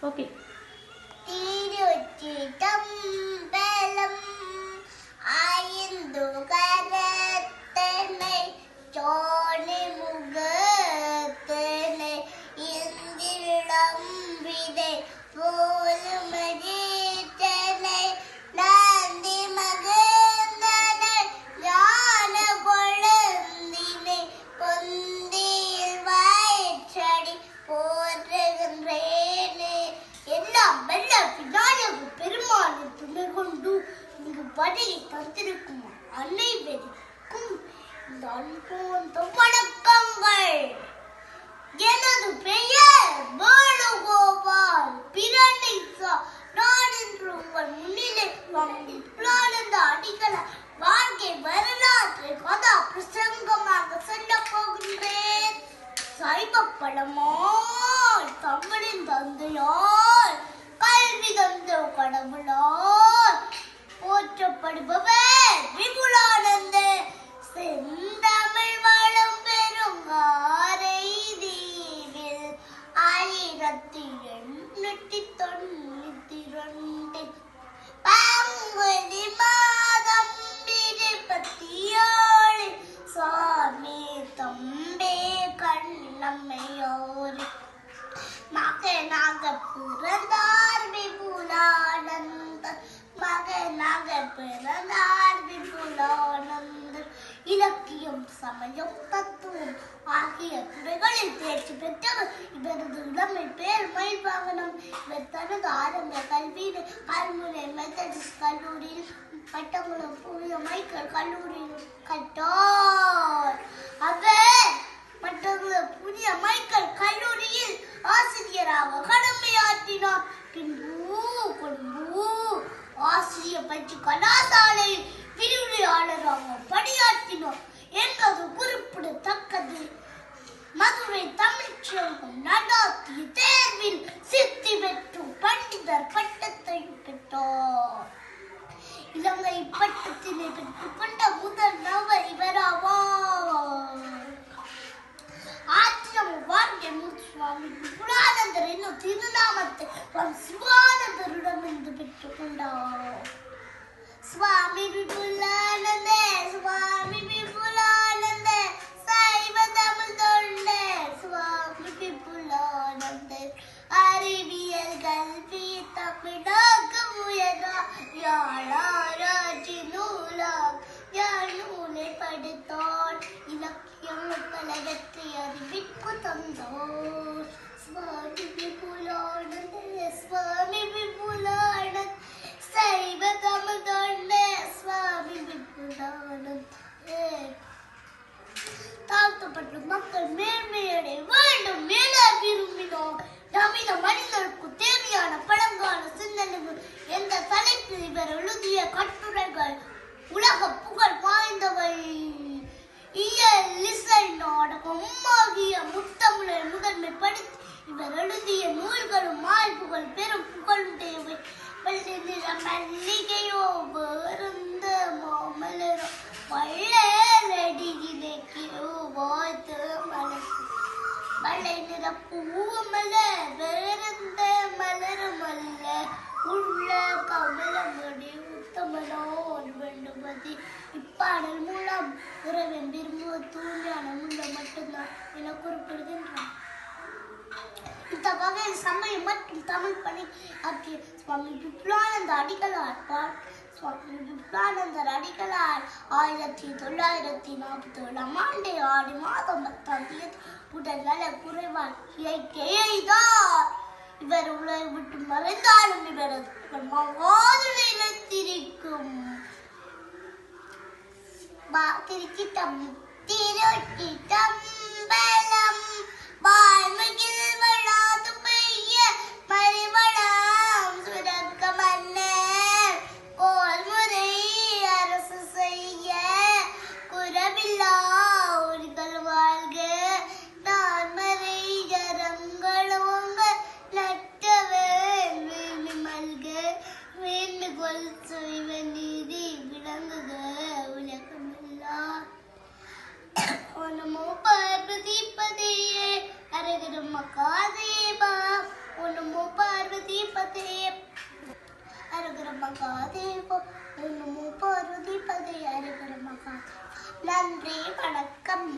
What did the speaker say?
Okay. தந்திருக்கும் அனைவருக்கும் வணக்கங்கள். எனது பெயர் வேணுகோபால் பிரணிசா. நான் இன்று உங்கள் முன்னிலை புலானந்த அடிகள வாழ்க்கை வரலாற்றை கதா பிரசங்கமாக சொல்ல போகின்றேன். சைவ பழமாய் தமிழின் தந்தையால் கல்வி தந்த கடவுளால் போற்றப்படுபவர் விபுலானந்தர். செந்தமிழ் வளம் பெறும் காரைதீவில் 1892 பங்குனி மாதம் 27 சாமி தம்பே கண்ணம்மையோர் மகனாக பிறந்தார் விபுலானந்தர். மகனாக பிறந்தார் விபுலானந்தர். இலக்கியம், சமயம், தத்துவம் ஆகிய துறைகளில் தேர்ச்சி பெற்றவர். இவரது இளமை பேர் மயில்வாகனம். இவர் தனது ஆரம்ப கல்வியை கல்முனை மெத்தடிஸ்ட் கல்லூரியில், பட்டங்குளம் புனித மைக்கேல் கல்லூரியில் கற்றார். அவர் மற்றொரு புனித மைக்கேல் கல்லூரியில் ஆசிரியராக கடமையாற்றினார். பின்பு கொழும்பு ஆசிரிய பயிற்சி கலாசாலையில் விரிவுரையாளராக பணியாற்றினார் என்பது குறிப்பிடத்தக்கது. மதுரை தமிழ்ச்சங்கம் நடாத்திய தேர்வில் சித்தி பெற்று பண்டிதர் பட்டத்தை பெற்றார். இலங்கை பட்டத்தினை பெற்றுக் கொண்ட முதல் நபர் இவராவார். ஆத்திரம் வாக்கிய சுவாமி விபுலானந்தர் என்னும் திருநாமத்தை சிவானந்தரிடமிருந்து பெற்றுக் கொண்டார். சுவாமி விபுலானந்தர், சுவாமி விபுலானந்தர், சைவ தமிழ் தொண்டர். சுவாமி விபுலானந்தர் அறிவியல் கல்வி தமிழாக்க முயன்றார். யாழாராய்ச்சி யாழ் நூலை படித்தார். இலக்கியம் பலவற்றை அறிவிப்பு தந்தார். சுவாமி விபுலானந்தர், சுவாமி விபுலானந்தர், சைவ தமிழ் தொண்டர். சுவாமி விபுலானந்தர் தாழ்த்தப்பட்ட மக்கள் மேன்மையடைய வேண்டும் என விரும்பினோர். நவீன மனிதருக்கு தேவையான பழங்கால சிந்தனைகள் என்ற தலைப்பில் இவர் எழுதிய கட்டுரைகள் உலக புகழ் வாய்ந்தவை. இயல், இசை, நாடகம் ஆகிய முத்தமிழை முதன்மைப்படுத்தி இவர் எழுதிய நூல்களும் ஆய்வுகள் பெரும் புகழுடையவை. வெள்ளை நிற மல்லிகையோ வேறுந்த மாமலரோ வள்ளடியிலேக்கோ வாய்த்த மலர். வெள்ளை நிற பூமல வேறுந்த மலரும் அல்ல உள்ள கமலமடி உத்தமனோர் வேண்டுமதி. இப்பாடல் மூலம் உறவின் விரும்புவ தூய்மையான உள்ள மட்டும்தான் என குறிப்பிடுகின்றார். இந்த வகையில் சமயம் மற்றும் தமிழ் பணி ஆகிய சுவாமி விபுலானந்த அடிகளார் சுவாமி விபுலானந்தர் அடிகளார் 1947 ஆண்டு ஆடி மாதம் 10 உடல் நல குறைவால் இயற்கை எய்தார். இவர் உலகை விட்டு மறைந்தாலும் இவரது நிலைத்திருக்கும். திருச்சிட்டம்பலம் வாய்மையில் வளாது பெய்ய மறிவளம் சுரக்க மன்னர் கோல்முறை அரசு செய்ய குறவில்லா ஊர்கள் வாழ்க. நான்மறை ஜரங்களோங்க நட்டவன் வேண்மை மல்க. வேண்டுகோள் செய்வ நீதி விளங்குக உலகமெல்லாம். நமோ பார்வதி பதையே அரகர மகாதே மகாதேவா நமோ பார்வதி பதே ஹர ஹர மகாதேவா. நன்றி, வணக்கம்.